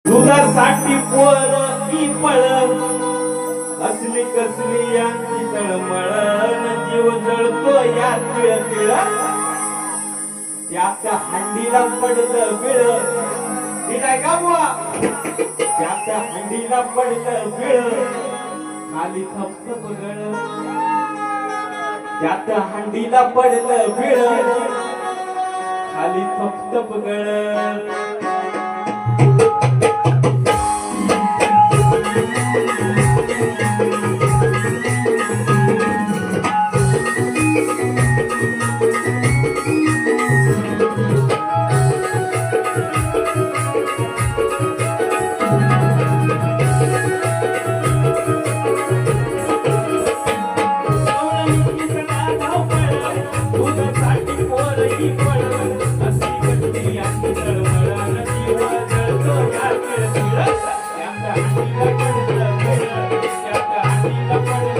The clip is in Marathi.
दुधासाठी पोर की पळ असली कसली यांची तळमळ जीव जळतो या तिळ तिळ त्याच्या हंडीला पडलं बिळ ठीक आहे का बुवा त्याच्या हंडीला पडलं बिळ खाली थपथप गळ त्याच्या हंडीला पडलं बिळ खाली थपथप गळ Thank you.